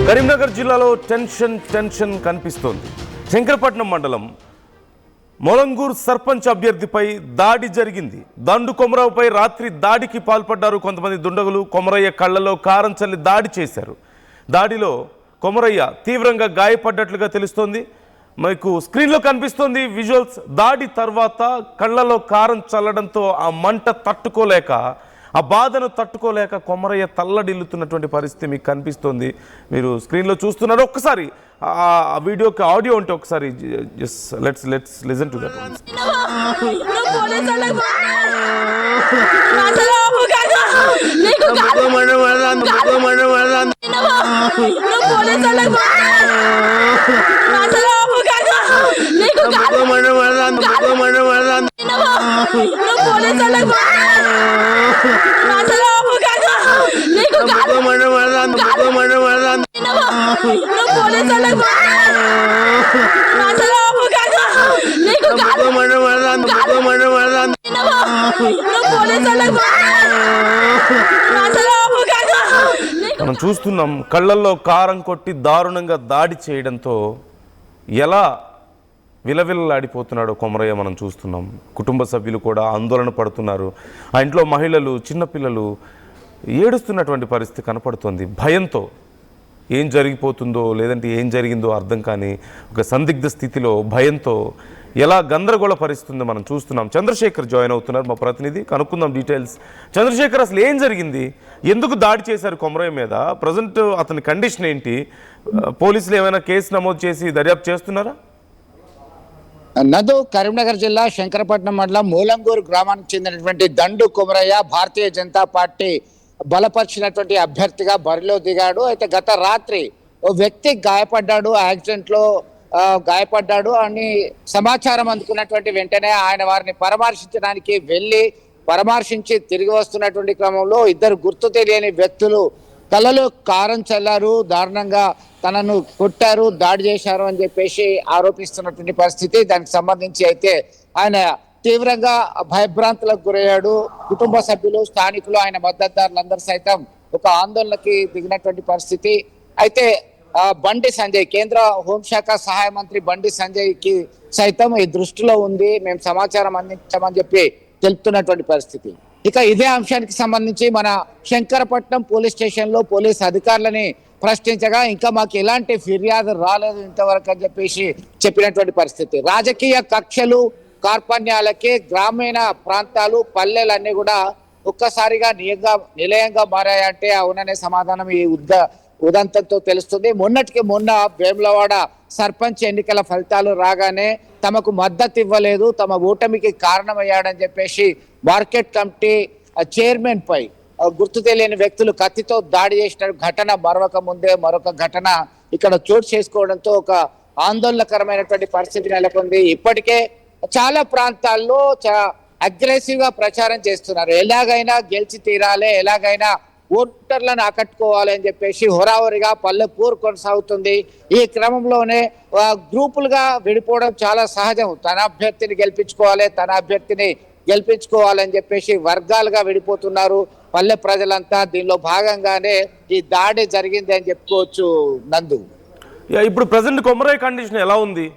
కరీంనగర్ జిల్లాలో టెన్షన్ కనిపిస్తోంది. శంకరపట్నం మండలం మొలంగూర్ సర్పంచ్ అభ్యర్థిపై దాడి జరిగింది. దండు కొమరయ్యపై రాత్రి దాడికి పాల్పడ్డారు కొంతమంది దుండగులు. కొమరయ్య కళ్లలో కారం చల్లి దాడి చేశారు. దాడిలో కొమరయ్య తీవ్రంగా గాయపడ్డట్లుగా తెలుస్తోంది. మీకు స్క్రీన్లో కనిపిస్తోంది విజువల్స్. దాడి తర్వాత కళ్లలో కారం చల్లడంతో ఆ మంట తట్టుకోలేక, ఆ బాధను తట్టుకోలేక కొమరయ్య తల్లడిల్లుతున్నటువంటి పరిస్థితి మీకు కనిపిస్తోంది. మీరు స్క్రీన్లో చూస్తున్నారు. ఒక్కసారి ఆ వీడియోకి ఆడియో ఉంటే ఒకసారి లెట్స్ లిసన్ టు దట్. మనం చూస్తున్నాం కళ్ళల్లో కారం కొట్టి దారుణంగా దాడి చేయడంతో ఎలా విలవిల్లాడిపోతున్నాడో కొమరయ్య మనం చూస్తున్నాం. కుటుంబ సభ్యులు కూడా ఆందోళన పడుతున్నారు. ఆ ఇంట్లో మహిళలు, చిన్నపిల్లలు ఏడుస్తున్నటువంటి పరిస్థితి కనపడుతోంది. భయంతో ఏం జరిగిపోతుందో లేదంటే ఏం జరిగిందో అర్థం కాని ఒక సందిగ్ధ స్థితిలో భయంతో ఎలా గందరగోళ పరిస్థితుందో మనం చూస్తున్నాం. చంద్రశేఖర్ జాయిన్ అవుతున్నారు, మా ప్రతినిధి. కనుక్కుందాం డీటెయిల్స్. చంద్రశేఖర్, అసలు ఏం జరిగింది? ఎందుకు దాడి చేశారు కొమరయ్య మీద? ప్రజెంట్ అతని కండిషన్ ఏంటి? పోలీసులు ఏమైనా కేసు నమోదు చేసి దర్యాప్తు చేస్తున్నారా? నదు కరీంనగర్ జిల్లా శంకరపట్నం మండలం మూలంగూరు గ్రామానికి చెందినటువంటి దండు కొమరయ్య భారతీయ జనతా పార్టీ బలపరిచినటువంటి అభ్యర్థిగా బరిలో దిగాడు. అయితే గత రాత్రి ఓ వ్యక్తి గాయపడ్డాడు, యాక్సిడెంట్ లో గాయపడ్డాడు అని సమాచారం అందుకున్నటువంటి వెంటనే ఆయన వారిని పరామర్శించడానికి వెళ్ళి పరామర్శించి తిరిగి వస్తున్నటువంటి క్రమంలో ఇద్దరు గుర్తు తెలియని వ్యక్తులు కళ్ళలో కారం చల్లారు, దారుణంగా తనను కొట్టారు, దాడి చేశారు అని చెప్పేసి ఆరోపిస్తున్నటువంటి పరిస్థితి. దానికి సంబంధించి అయితే ఆయన తీవ్రంగా భయభ్రాంతులకు గురయ్యాడు. కుటుంబ సభ్యులు, స్థానికులు, ఆయన మద్దతుదారులందరూ సైతం ఒక ఆందోళనకి దిగినటువంటి పరిస్థితి. అయితే బండి సంజయ్, కేంద్ర హోంశాఖ సహాయ మంత్రి బండి సంజయ్ కి సైతం ఈ దృష్టిలో ఉంది, మేము సమాచారం అందించామని చెప్పి తెలుపుతున్నటువంటి పరిస్థితి. ఇక ఇదే అంశానికి సంబంధించి మన శంకరపట్నం పోలీస్ స్టేషన్ లో పోలీస్ అధికారులని ప్రశ్నించగా ఇంకా మాకు ఎలాంటి ఫిర్యాదు రాలేదు ఇంతవరకు అని చెప్పేసి చెప్పినటువంటి పరిస్థితి. రాజకీయ కక్షలు, కార్పణ్యాలకే గ్రామీణ ప్రాంతాలు, పల్లెలన్నీ కూడా ఒక్కసారిగా నిలయంగా మారాయంటే అవుననే సమాధానం ఈ ఉదంతంతో తెలుస్తుంది. మొన్నటికి మొన్న వేములవాడ సర్పంచ్ ఎన్నికల ఫలితాలు రాగానే తమకు మద్దతు ఇవ్వలేదు, తమ ఓటమికి కారణమయ్యాడని చెప్పేసి మార్కెట్ కమిటీ చైర్మన్ పై గుర్తు తెలియని వ్యక్తులు కత్తితో దాడి చేసిన ఘటన మరొక ముందే మరొక ఘటన ఇక్కడ చోటు చేసుకోవడంతో ఒక ఆందోళనకరమైనటువంటి పరిస్థితి నెలకొంది. ఇప్పటికే చాలా ప్రాంతాల్లో అగ్రెసివ్ గా ప్రచారం చేస్తున్నారు. ఎలాగైనా గెలిచి తీరాలి, ఎలాగైనా ఓటర్లను ఆకట్టుకోవాలి అని చెప్పేసి హోరాహోరీగా పల్లెపూర్ కొనసాగుతుంది. ఈ క్రమంలోనే గ్రూపులుగా విడిపోవడం చాలా సహజం. తన అభ్యర్థిని గెలిపించుకోవాలని చెప్పేసి వర్గాలుగా విడిపోతున్నారు పల్లె ప్రజలంతా. దీనిలో భాగంగానే ఈ దాడి జరిగింది అని చెప్పుకోవచ్చు. నందు, ఇప్పుడు ప్రజెంట్ కొమరయ్య కండిషన్ ఎలా ఉంది?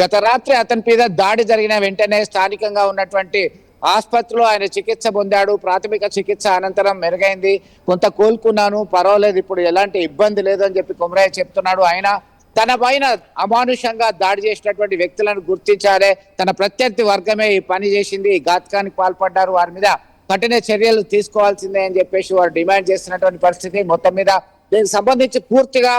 గత రాత్రి అతని మీద దాడి జరిగిన వెంటనే స్థానికంగా ఉన్నటువంటి ఆసుపత్రిలో ఆయన చికిత్స పొందాడు. ప్రాథమిక చికిత్స అనంతరం మెరుగైంది, కొంత కోలుకున్నాను, పర్వాలేదు, ఇప్పుడు ఎలాంటి ఇబ్బంది లేదని చెప్పి కొమరయ్య చెప్తున్నాడు. ఆయన తన పైన అమానుషంగా దాడి చేసినటువంటి వ్యక్తులను గుర్తించాలి, తన ప్రత్యర్థి వర్గమే ఈ పని చేసింది, ఈ ఘాతకానికి పాల్పడ్డారు, వారి మీద కఠిన చర్యలు తీసుకోవాల్సిందే అని చెప్పేసి వారు డిమాండ్ చేస్తున్నటువంటి పరిస్థితి. మొత్తం మీద దీనికి సంబంధించి పూర్తిగా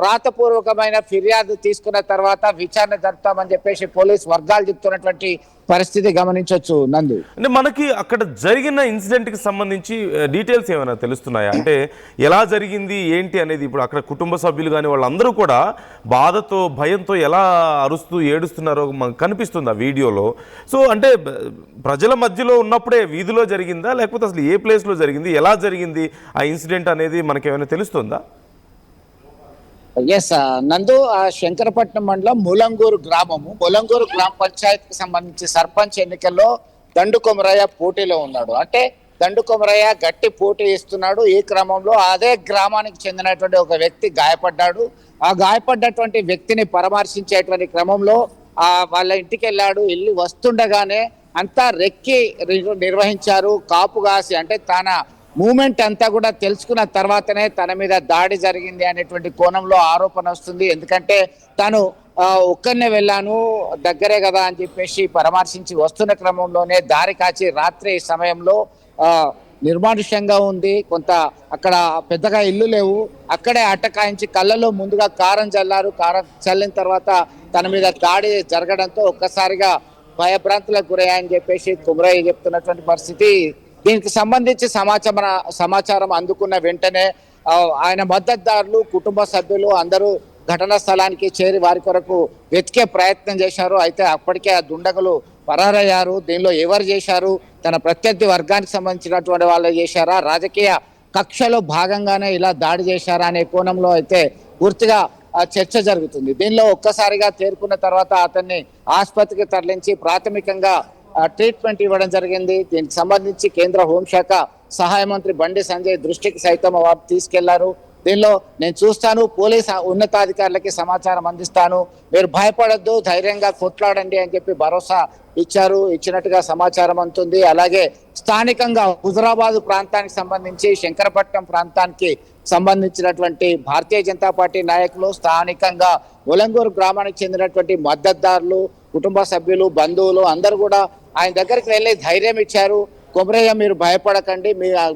రాతపూర్వకమైన ఫిర్యాదు తీసుకున్న తర్వాత విచారణ జరుపుతామని చెప్పేసి పోలీస్ వర్గాలు చెప్తున్నటువంటి పరిస్థితి గమనించవచ్చు. నందు, అంటే మనకి అక్కడ జరిగిన ఇన్సిడెంట్ కి సంబంధించి డీటెయిల్స్ ఏమైనా తెలుస్తున్నాయా? అంటే ఎలా జరిగింది ఏంటి అనేది. ఇప్పుడు అక్కడ కుటుంబ సభ్యులు కానీ వాళ్ళందరూ కూడా బాధతో, భయంతో ఎలా అరుస్తూ ఏడుస్తున్నారో మనకు కనిపిస్తుంది ఆ వీడియోలో. సో అంటే ప్రజల మధ్యలో ఉన్నప్పుడే వీధిలో జరిగిందా, లేకపోతే అసలు ఏ ప్లేస్లో జరిగింది, ఎలా జరిగింది ఆ ఇన్సిడెంట్ అనేది మనకి ఏమైనా తెలుస్తుందా? నందు, శంకరపట్నం మండలం మూలంగూరు గ్రామ పంచాయతీకి సంబంధించి సర్పంచ్ ఎన్నికల్లో దండు కొమరయ్య పోటీలో ఉన్నాడు. అంటే దండు కొమరయ్య గట్టి పోటీ ఇస్తున్నాడు. ఈ క్రమంలో అదే గ్రామానికి చెందినటువంటి ఒక వ్యక్తి గాయపడ్డాడు. ఆ గాయపడ్డటువంటి వ్యక్తిని పరామర్శించేటువంటి క్రమంలో వాళ్ళ ఇంటికి వెళ్ళాడు. వెళ్ళి వస్తుండగానే అంతా రెక్కి నిర్వహించారు. కాపు కాసి అంటే తన మూమెంట్ అంతా కూడా తెలుసుకున్న తర్వాతనే తన మీద దాడి జరిగింది అనేటువంటి కోణంలో ఆరోపణ వస్తుంది. ఎందుకంటే తను ఒక్కరినే వెళ్ళాను, దగ్గరే కదా అని చెప్పేసి పరామర్శించి వస్తున్న క్రమంలోనే దారి కాచి రాత్రి సమయంలో నిర్మానుష్యంగా ఉంది. కొంత అక్కడ పెద్దగా ఇల్లు లేవు. అక్కడే అట్టకాయించి కళ్ళలో ముందుగా కారం చల్లారు. కారం చల్లిన తర్వాత తన మీద దాడి జరగడంతో ఒక్కసారిగా భయభ్రాంతులకు గురయ్యాయని చెప్పేసి కొమరయ్య చెప్తున్నటువంటి పరిస్థితి. దీనికి సంబంధించి సమాచారం అందుకున్న వెంటనే ఆయన మద్దతుదారులు, కుటుంబ సభ్యులు అందరూ ఘటనా స్థలానికి చేరి వారి కొరకు వెతికే ప్రయత్నం చేశారు. అయితే అప్పటికే ఆ దుండగులు పరారయ్యారు. దీనిలో ఎవరు చేశారు, తన ప్రత్యర్థి వర్గానికి సంబంధించినటువంటి వాళ్ళు చేశారా, రాజకీయ కక్షలో భాగంగానే ఇలా దాడి చేశారా అనే కోణంలో అయితే పూర్తిగా చర్చ జరుగుతుంది. దీనిలో ఒక్కసారిగా తేరుకున్న తర్వాత అతన్ని ఆసుపత్రికి తరలించి ప్రాథమికంగా ట్రీట్మెంట్ ఇవ్వడం జరిగింది. దీనికి సంబంధించి కేంద్ర హోంశాఖ సహాయ మంత్రి బండి సంజయ్ దృష్టికి సైతం వారు తీసుకెళ్లారు. దీనిలో నేను చూస్తాను, పోలీస్ ఉన్నతాధికారులకి సమాచారం అందిస్తాను, మీరు భయపడొద్దు, ధైర్యంగా కొట్లాడండి అని చెప్పి భరోసా ఇచ్చినట్టుగా సమాచారం అందుతుంది. అలాగే స్థానికంగా హుజరాబాద్ ప్రాంతానికి సంబంధించి శంకరపట్నం ప్రాంతానికి సంబంధించినటువంటి భారతీయ జనతా పార్టీ నాయకులు, స్థానికంగా ములంగూరు గ్రామానికి చెందినటువంటి మద్దతుదారులు, కుటుంబ సభ్యులు, బంధువులు అందరూ కూడా ఆయన దగ్గరికి వెళ్ళి ధైర్యం ఇచ్చారు. కొమరయ్య మీరు భయపడకండి,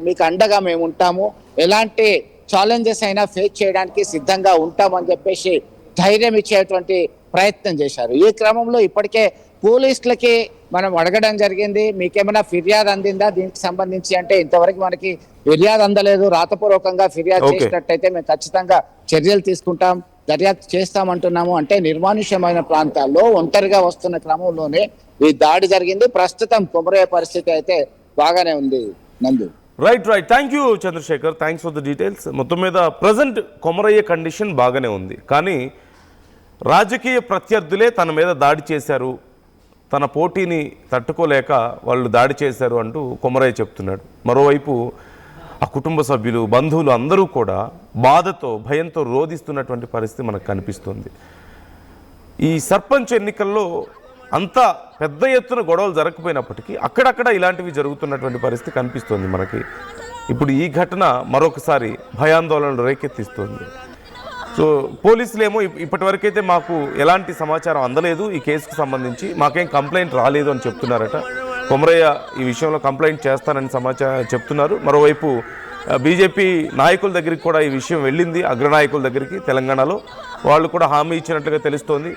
మీకు అండగా మేము ఉంటాము, ఎలాంటి ఛాలెంజెస్ అయినా ఫేస్ చేయడానికి సిద్ధంగా ఉంటామని చెప్పేసి ధైర్యం ఇచ్చేటువంటి ప్రయత్నం చేశారు. ఈ క్రమంలో ఇప్పటికే పోలీసులకి మనం అడగడం జరిగింది, మీకేమైనా ఫిర్యాదు అందిందా దీనికి సంబంధించి అంటే ఇంతవరకు మనకి ఫిర్యాదు అందలేదు. రాతపూర్వకంగా ఫిర్యాదు చేసినట్టయితే మేము ఖచ్చితంగా చర్యలు తీసుకుంటాం, దర్యాప్తు చేస్తామంటున్నాము. అంటే నిర్మానుష్యమైన ప్రాంతాల్లో ఒంటరిగా వస్తున్న క్రమంలోనే ఈ దాడి జరిగింది. ప్రస్తుతం కొమరయ్య పరిస్థితి అయితే బాగానే ఉంది. Nandu right. Thank you Chandrashekar, thanks for the details. మొత్తం మీద ప్రజెంట్ కొమరయ్య కండిషన్ బాగానే ఉంది, కానీ రాజకీయ ప్రత్యర్థులే తన మీద దాడి చేశారు, తన పోటీని తట్టుకోలేక వాళ్ళు దాడి చేశారు అంటూ కొమరయ్య చెప్తున్నాడు. మరోవైపు ఆ కుటుంబ సభ్యులు, బంధువులు అందరూ కూడా బాధతో, భయంతో రోధిస్తున్నటువంటి పరిస్థితి మనకు కనిపిస్తుంది. ఈ సర్పంచ్ ఎన్నికల్లో అంత పెద్ద ఎత్తున గొడవలు జరగకపోయినప్పటికీ అక్కడక్కడ ఇలాంటివి జరుగుతున్నటువంటి పరిస్థితి కనిపిస్తుంది మనకి. ఇప్పుడు ఈ ఘటన మరొకసారి భయాందోళనలు రేకెత్తిస్తుంది. సో పోలీసులేమో ఇప్పటివరకైతే మాకు ఎలాంటి సమాచారం అందలేదు, ఈ కేసుకు సంబంధించి మాకేం కంప్లైంట్ రాలేదు అని చెప్తున్నారట. కొమరయ్య ఈ విషయంలో కంప్లైంట్ చేస్తానని చెప్తున్నారు. మరోవైపు బీజేపీ నాయకుల దగ్గరికి కూడా ఈ విషయం వెళ్ళింది, అగ్రనాయకుల దగ్గరికి తెలంగాణలో. వాళ్ళు కూడా హామీ ఇచ్చినట్లుగా తెలుస్తోంది,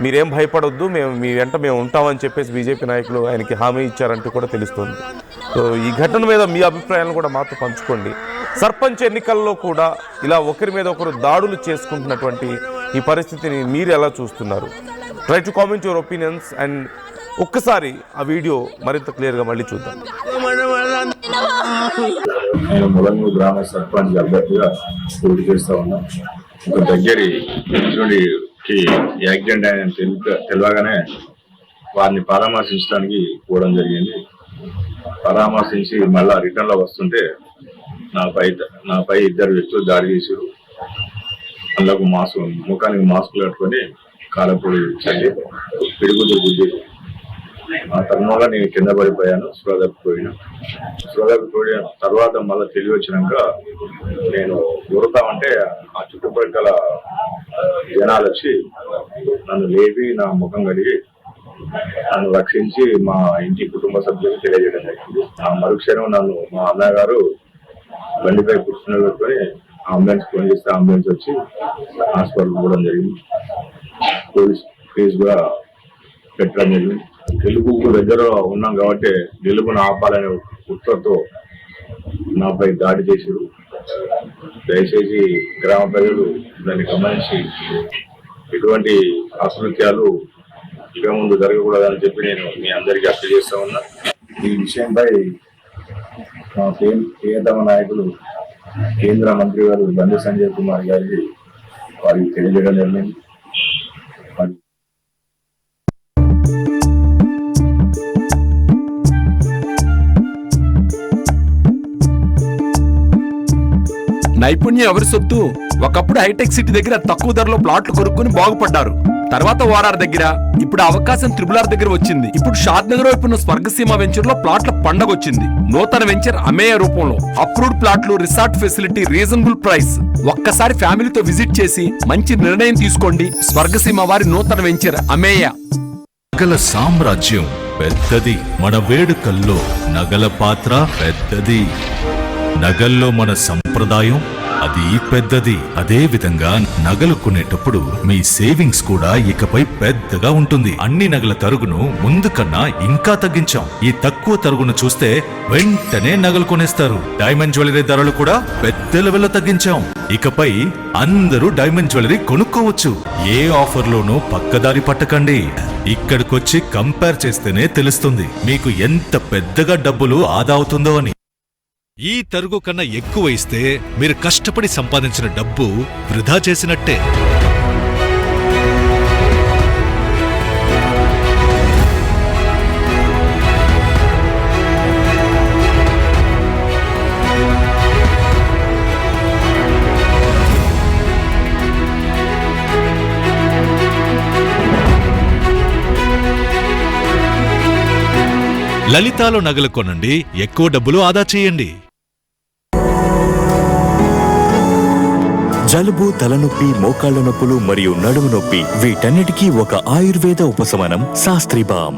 మీరేం భయపడొద్దు, మీ వెంట మేము ఉంటామని చెప్పేసి బీజేపీ నాయకులు ఆయనకి హామీ ఇచ్చారంటూ కూడా తెలుస్తోంది. సో ఈ ఘటన మీద మీ అభిప్రాయాలను కూడా మాతో పంచుకోండి. సర్పంచ్ ఎన్నికల్లో కూడా ఇలా ఒకరి మీద ఒకరు దాడులు చేసుకుంటున్నటువంటి ఈ పరిస్థితిని మీరు ఎలా చూస్తున్నారు? Try to comment your opinions. And ఒక్కసారి ఆ వీడియో మరింత క్లియర్గా మళ్ళీ చూద్దాం. నేను ములంగూరు గ్రామ సర్పంచ్ అభ్యర్థిగా పోటీ చేస్తా ఉన్నా. ఒక దగ్గరి మిత్రుడికి యాక్సిడెంట్ అయిన తెలియగానే వారిని పరామర్శించడానికి పోవడం జరిగింది. పరామర్శించి మళ్ళా రిటర్న్ లో వస్తుంటే నాపై ఇద్దరు వ్యక్తులు దాడి చేశారు. అందులోకి ముఖానికి మాస్క్ కట్టుకొని కాలపొడి చల్లి పిడుగులు గుద్ది ఆ తరుణంలో నేను కింద పడిపోయాను, స్పృహ తప్పిపోయిన తర్వాత మళ్ళీ తెలివి వచ్చినాక నేను ఊరుతామంటే ఆ చుట్టుపక్కల జనాలు వచ్చి నన్ను లేపి నా ముఖం కడిగి నన్ను రక్షించి మా ఇంటి కుటుంబ సభ్యులకు తెలియజేయడం జరిగింది. ఆ మరుక్షణం నన్ను మా అన్నగారు బండిపై కూర్చుని పెట్టుకొని అంబులెన్స్ ఫోన్ చేస్తే అంబులెన్స్ వచ్చి హాస్పిటల్ పోవడం జరిగింది. పోలీస్ కేసు కూడా పెట్టడం జరిగింది. గెలుపుకు దగ్గర ఉన్నాం కాబట్టి గెలుపును ఆపాలనే ఉత్తర్వుతో నాపై దాడి చేశారు. దయచేసి గ్రామ ప్రజలు దాన్ని గమనించి ఎటువంటి అకృత్యాలు ఇక ముందు జరగకూడదని చెప్పి నేను మీ అందరికీ అప్పీల్ చేస్తా ఉన్నా. ఈ విషయంపై మా ప్రియతమ నాయకులు కేంద్ర మంత్రి గారు బండి సంజయ్ కుమార్ గారికి వారికి తెలియజేయడం జరిగింది. నైపుణ్యం ఎవరి సొత్తు? ఒకప్పుడు హైటెక్ సిటీ దగ్గర తక్కువ ధరలో ప్లాట్లు కొనుక్కుని బాగుపడ్డారు. తర్వాత ఓఆర్ఆర్ దగ్గర, ఇప్పుడు అవకాశం త్రిబుల్ దగ్గర వచ్చింది. ఇప్పుడు షాద్ నగర్ వైపు ఉన్న స్వర్గసీమ వెంచర్ లో ప్లాట్ల పండగ వచ్చింది. నూతన వెంచర్ అమేయ రూపంలో అప్రూవ్డ్ ప్లాట్లు, రిసార్ట్ ఫెసిలిటీ, రీజనబుల్ ప్రైస్. ఒక్కసారి ఫ్యామిలీతో విజిట్ చేసి మంచి నిర్ణయం తీసుకోండి. స్వర్గసీమ వారి నూతన వెంచర్ అమేయ. నగల సామ్రాజ్యం పెద్దది, మన వేడుకల్లో నగల పాత్ర పెద్దది. నగల్లో మన సంప్రదాయం అది పెద్దది. అదే విధంగా నగలు కొనేటప్పుడు మీ సేవింగ్స్ కూడా ఇకపై పెద్దగా ఉంటుంది. అన్ని నగల తరుగును ముందు కన్నా ఇంకా తగ్గించాం. ఈ తక్కువ తరుగును చూస్తే వెంటనే నగలు కొనేస్తారు. డైమండ్ జ్యువెలరీ ధరలు కూడా పెద్ద లెవెల్లో తగ్గించాం. ఇకపై అందరూ డైమండ్ జ్యువెలరీ కొనుక్కోవచ్చు. ఏ ఆఫర్లోనూ పక్కదారి పట్టకండి. ఇక్కడికొచ్చి కంపేర్ చేస్తేనే తెలుస్తుంది మీకు ఎంత పెద్దగా డబ్బులు ఆదా అవుతుందో అని. ఈ తరుగు కన్నా ఎక్కువ ఇస్తే మీరు కష్టపడి సంపాదించిన డబ్బు వృధా చేసినట్టే. లలితాలో నగలు కొనండి, ఎక్కువ డబ్బులు ఆదా చేయండి. జలుబు, తలనొప్పి, మోకాళ్ల నొప్పులు మరియు నడుము నొప్పి వీటన్నిటికీ ఒక ఆయుర్వేద ఉపశమనం శాస్త్రీ బామ్.